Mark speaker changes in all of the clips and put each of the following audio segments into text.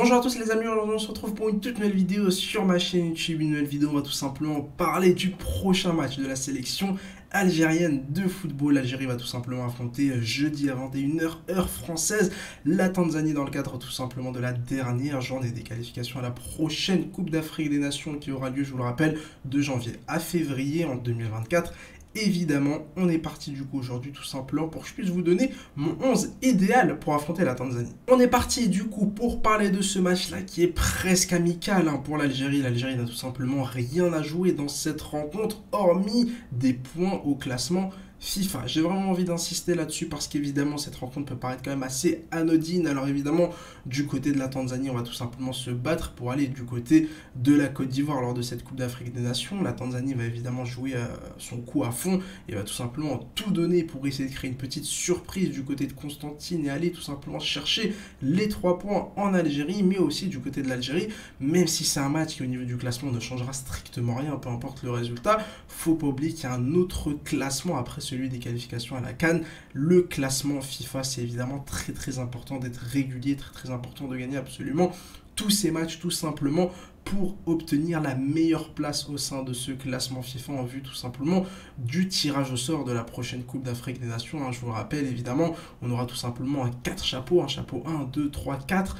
Speaker 1: Bonjour à tous les amis, aujourd'hui on se retrouve pour une toute nouvelle vidéo sur ma chaîne YouTube. Une nouvelle vidéo, on va tout simplement parler du prochain match de la sélection algérienne de football. L'Algérie va tout simplement affronter jeudi à 21 h heure française la Tanzanie dans le cadre tout simplement de la dernière journée des qualifications à la prochaine Coupe d'Afrique des Nations qui aura lieu, je vous le rappelle, de janvier à février en 2024. Évidemment, on est parti du coup aujourd'hui tout simplement pour que je puisse vous donner mon 11 idéal pour affronter la Tanzanie. On est parti du coup pour parler de ce match-là qui est presque amical pour l'Algérie. L'Algérie n'a tout simplement rien à jouer dans cette rencontre hormis des points au classement FIFA. J'ai vraiment envie d'insister là-dessus parce qu'évidemment cette rencontre peut paraître quand même assez anodine. Alors évidemment du côté de la Tanzanie on va tout simplement se battre pour aller du côté de la Côte d'Ivoire lors de cette Coupe d'Afrique des Nations. La Tanzanie va évidemment jouer son coup à fond et va tout simplement tout donner pour essayer de créer une petite surprise du côté de Constantine et aller tout simplement chercher les 3 points en Algérie, mais aussi du côté de l'Algérie, même si c'est un match qui au niveau du classement ne changera strictement rien, peu importe le résultat. Faut pas oublier qu'il y a un autre classement après celui des qualifications à la CAN. Le classement FIFA, c'est évidemment très important d'être régulier, très important de gagner absolument tous ces matchs tout simplement pour obtenir la meilleure place au sein de ce classement FIFA en vue tout simplement du tirage au sort de la prochaine Coupe d'Afrique des Nations. Je vous le rappelle, évidemment, on aura tout simplement 4 chapeaux, un chapeau 1, 2, 3, 4.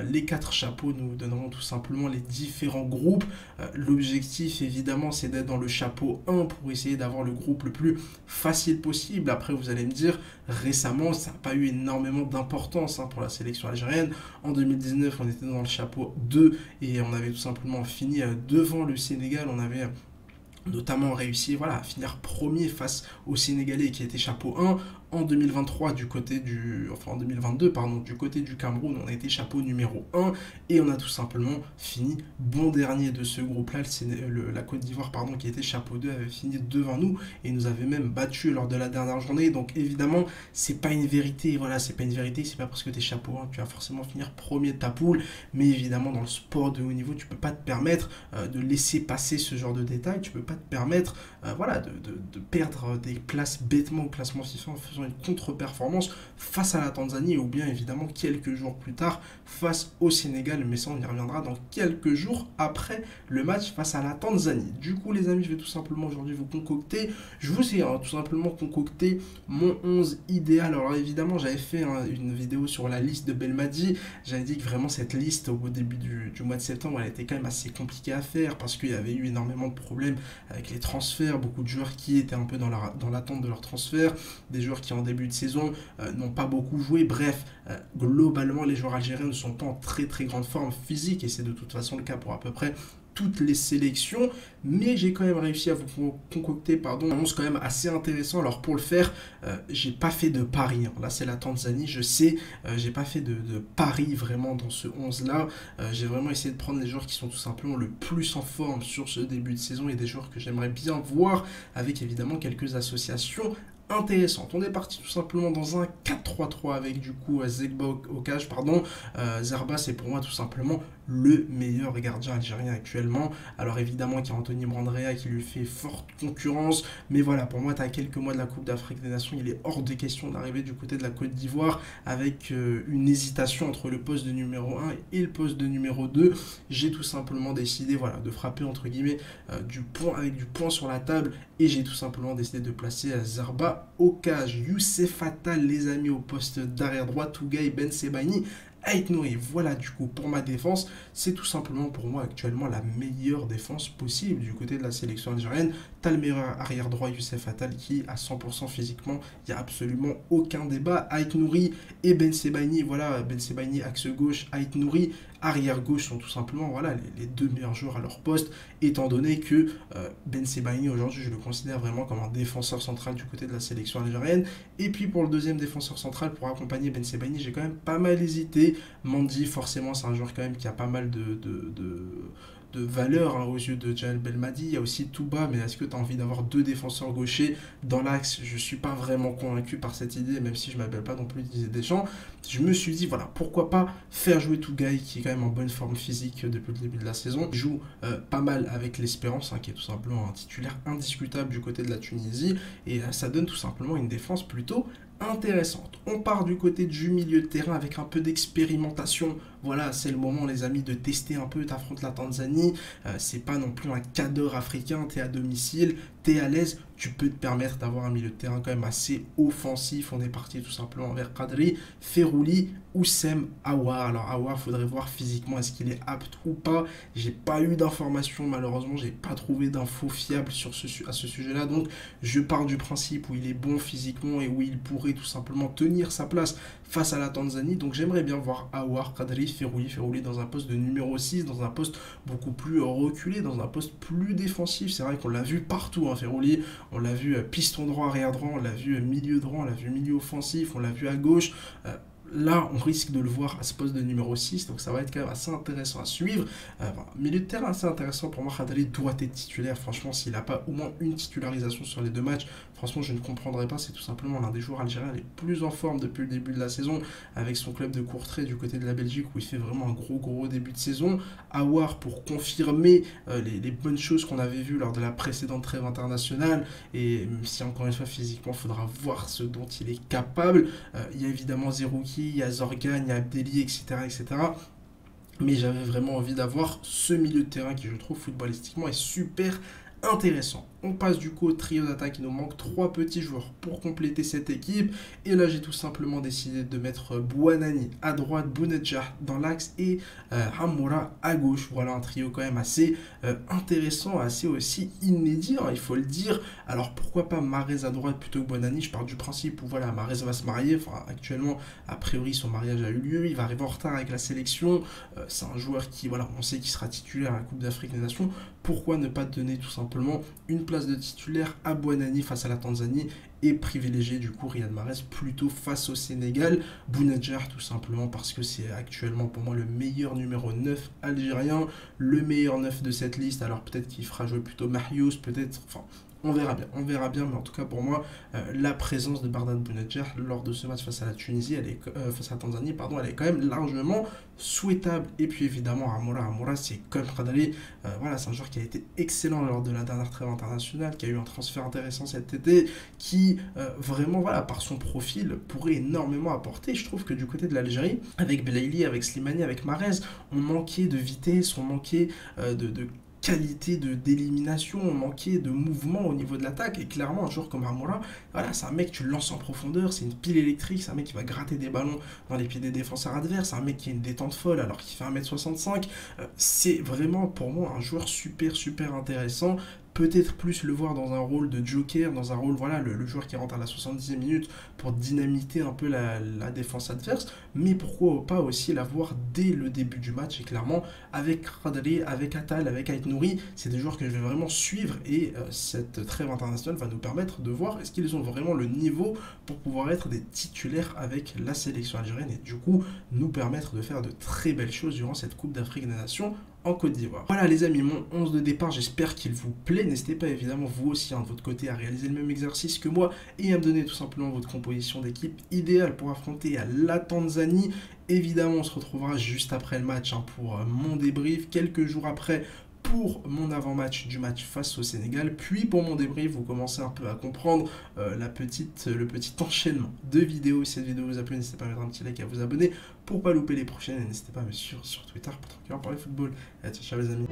Speaker 1: Les 4 chapeaux nous donneront tout simplement les différents groupes. L'objectif, évidemment, c'est d'être dans le chapeau 1 pour essayer d'avoir le groupe le plus facile possible. Après, vous allez me dire, récemment, ça n'a pas eu énormément d'importance pour la sélection algérienne. En 2019, on était dans le chapeau 2 et on avait tout simplement fini devant le Sénégal. On avait notamment réussi à finir premier face au Sénégalais qui était chapeau 1. En 2023 en 2022 pardon, du côté du Cameroun, on a été chapeau numéro 1 et on a tout simplement fini bon dernier de ce groupe-là. La Côte d'Ivoire qui était chapeau 2 avait fini devant nous et nous avait même battu lors de la dernière journée. Donc évidemment, c'est pas une vérité, c'est pas une vérité, c'est pas parce que tu es chapeau 1 que tu vas forcément finir premier de ta poule, mais évidemment dans le sport de haut niveau, tu peux pas te permettre de laisser passer ce genre de détails, tu peux pas te permettre de perdre des places bêtement au classement FIFA en faisant une contre-performance face à la Tanzanie ou bien évidemment quelques jours plus tard face au Sénégal, mais ça on y reviendra dans quelques jours après le match face à la Tanzanie. Du coup les amis, je vais tout simplement aujourd'hui je vous ai tout simplement concocté mon 11 idéal. Alors évidemment j'avais fait une vidéo sur la liste de Belmadi, j'avais dit que vraiment cette liste au début du mois de septembre elle était quand même assez compliquée à faire parce qu'il y avait eu énormément de problèmes avec les transferts, beaucoup de joueurs qui étaient un peu dans l'attente de leur transfert, des joueurs qui en début de saison n'ont pas beaucoup joué. Bref, globalement les joueurs algériens ne sont pas en très grande forme physique et c'est de toute façon le cas pour à peu près toutes les sélections, mais j'ai quand même réussi à vous concocter un 11 quand même assez intéressant. Alors pour le faire, j'ai pas fait de pari, là c'est la Tanzanie, je sais, j'ai pas fait de pari vraiment dans ce 11 là, j'ai vraiment essayé de prendre les joueurs qui sont tout simplement le plus en forme sur ce début de saison et des joueurs que j'aimerais bien voir avec évidemment quelques associations intéressante. On est parti tout simplement dans un 4-3-3 avec du coup Zegba au cage, Zerba c'est pour moi tout simplement le meilleur gardien algérien actuellement. Alors évidemment qu'il y a Anthony Brandrea qui lui fait forte concurrence, mais voilà, pour moi tu as quelques mois de la Coupe d'Afrique des Nations, il est hors de question d'arriver du côté de la Côte d'Ivoire avec une hésitation entre le poste de numéro 1 et le poste de numéro 2. J'ai tout simplement décidé de frapper entre guillemets avec du point sur la table et j'ai tout simplement décidé de placer Zerba au cage. Youssef Attal les amis au poste d'arrière droit, Tougaï, Ben Sebaini, Ait Nouri. Voilà du coup pour ma défense, c'est tout simplement pour moi actuellement la meilleure défense possible du côté de la sélection algérienne. T'as le meilleur arrière droit Youssef Attal qui à 100% physiquement, il n'y a absolument aucun débat. Ait Nouri et Ben Sebaini, Ben Sebaini axe gauche, Ait Nouri arrière gauche sont tout simplement les deux meilleurs joueurs à leur poste, étant donné que Ben Sebaini aujourd'hui je le considère vraiment comme un défenseur central du côté de la sélection algérienne. Et puis pour le deuxième défenseur central pour accompagner Ben Sebaini, j'ai quand même pas mal hésité. Mandi forcément c'est un joueur quand même qui a pas mal de valeur aux yeux de Djahel Belmadi. Il y a aussi Touba, mais est-ce que tu as envie d'avoir deux défenseurs gauchers dans l'axe? Je ne suis pas vraiment convaincu par cette idée, même si je ne m'appelle pas non plus Didier Deschamps. Je me suis dit, pourquoi pas faire jouer Tougaï, qui est quand même en bonne forme physique depuis le début de la saison. Il joue pas mal avec l'Espérance, qui est tout simplement un titulaire indiscutable du côté de la Tunisie, et ça donne tout simplement une défense plutôt intéressante. On part du côté du milieu de terrain avec un peu d'expérimentation. Voilà, c'est le moment, les amis, de tester un peu. T'affrontes la Tanzanie, c'est pas non plus un cadre africain, t'es à domicile, t'es à l'aise, tu peux te permettre d'avoir un milieu de terrain quand même assez offensif. On est parti tout simplement vers Kadri, Ferrouli, Oussem, Aouar. Alors Aouar, faudrait voir physiquement est-ce qu'il est apte ou pas. J'ai pas eu d'informations, malheureusement, j'ai pas trouvé d'infos fiables à ce sujet-là. Donc je pars du principe où il est bon physiquement et où il pourrait tout simplement tenir sa place face à la Tanzanie. Donc j'aimerais bien voir Aouar, Kadri, Ferrouli dans un poste de numéro 6, dans un poste beaucoup plus reculé, dans un poste plus défensif. C'est vrai qu'on l'a vu partout, hein, Ferrouli. On l'a vu piston droit, arrière droit, on l'a vu milieu droit, on l'a vu milieu offensif, on l'a vu à gauche. Là, on risque de le voir à ce poste de numéro 6, donc ça va être quand même assez intéressant à suivre. Voilà. Milieu de terrain assez intéressant pour moi, Khadri doit être titulaire. Franchement, s'il n'a pas au moins une titularisation sur les deux matchs, franchement, je ne comprendrai pas. C'est tout simplement l'un des joueurs algériens les plus en forme depuis le début de la saison, avec son club de Courtrai du côté de la Belgique, où il fait vraiment un gros début de saison. Aouar pour confirmer les bonnes choses qu'on avait vues lors de la précédente trêve internationale, et même si encore une fois, physiquement, il faudra voir ce dont il est capable. Il y a évidemment Zerouki, il y a Zorgan, il y a Abdelli, etc. etc. Mais j'avais vraiment envie d'avoir ce milieu de terrain qui, je trouve, footballistiquement est super intéressant. On passe du coup au trio d'attaque. Il nous manque 3 petits joueurs pour compléter cette équipe. Et là, j'ai tout simplement décidé de mettre Bouanani à droite, Bounedjah dans l'axe et Hamoura à gauche. Voilà un trio quand même assez intéressant, assez aussi inédit, hein, il faut le dire. Alors pourquoi pas Mahrez à droite plutôt que Bouanani? Je pars du principe où voilà, Mahrez va se marier. Enfin, actuellement, a priori, son mariage a eu lieu. Il va arriver en retard avec la sélection. C'est un joueur qui, voilà, on sait qu'il sera titulaire à la Coupe d'Afrique des Nations. Pourquoi ne pas donner tout simplement une place de titulaire à Bouanani face à la Tanzanie et privilégier du coup Riyad Mahrez plutôt face au Sénégal? Bounedjah tout simplement parce que c'est actuellement pour moi le meilleur numéro 9 algérien, le meilleur 9 de cette liste. Alors peut-être qu'il fera jouer plutôt Marius, peut-être, enfin on verra bien, mais en tout cas pour moi, la présence de Bardan Bounedjah lors de ce match face à la Tunisie, face à la Tanzanie, pardon, elle est quand même largement souhaitable. Et puis évidemment, Hamoura c'est comme Khadri, voilà, c'est un joueur qui a été excellent lors de la dernière trêve internationale, qui a eu un transfert intéressant cet été, qui vraiment, voilà, par son profil, pourrait énormément apporter. Je trouve que du côté de l'Algérie, avec Belaïli, avec Slimani, avec Mahrez, on manquait de vitesse, on manquait de qualité d'élimination, on manquait de mouvement au niveau de l'attaque. Et clairement, un joueur comme Hamoura, voilà, c'est un mec, tu le lances en profondeur, c'est une pile électrique, c'est un mec qui va gratter des ballons dans les pieds des défenseurs adverses, c'est un mec qui a une détente folle alors qu'il fait 1m65. C'est vraiment pour moi un joueur super intéressant. Peut-être plus le voir dans un rôle de joker, dans un rôle, voilà, le joueur qui rentre à la 70e minute pour dynamiter un peu la défense adverse, mais pourquoi pas aussi l'avoir dès le début du match. Et clairement, avec Khadri, avec Attal, avec Ait Nouri, c'est des joueurs que je vais vraiment suivre, et cette trêve internationale va nous permettre de voir est-ce qu'ils ont vraiment le niveau pour pouvoir être des titulaires avec la sélection algérienne, et du coup nous permettre de faire de très belles choses durant cette Coupe d'Afrique des Nations en Côte d'Ivoire. Voilà les amis, mon 11 de départ, j'espère qu'il vous plaît. N'hésitez pas évidemment vous aussi, hein, de votre côté, à réaliser le même exercice que moi et à me donner tout simplement votre composition d'équipe idéale pour affronter la Tanzanie. Évidemment, on se retrouvera juste après le match, hein, pour mon débrief, quelques jours après pour mon avant-match du match face au Sénégal, puis pour mon débrief. Vous commencez un peu à comprendre le petit enchaînement de vidéos. Si cette vidéo vous a plu, n'hésitez pas à mettre un petit like et à vous abonner pour ne pas louper les prochaines, et n'hésitez pas à me suivre sur Twitter pour tranquillement parler football. Et ciao les amis.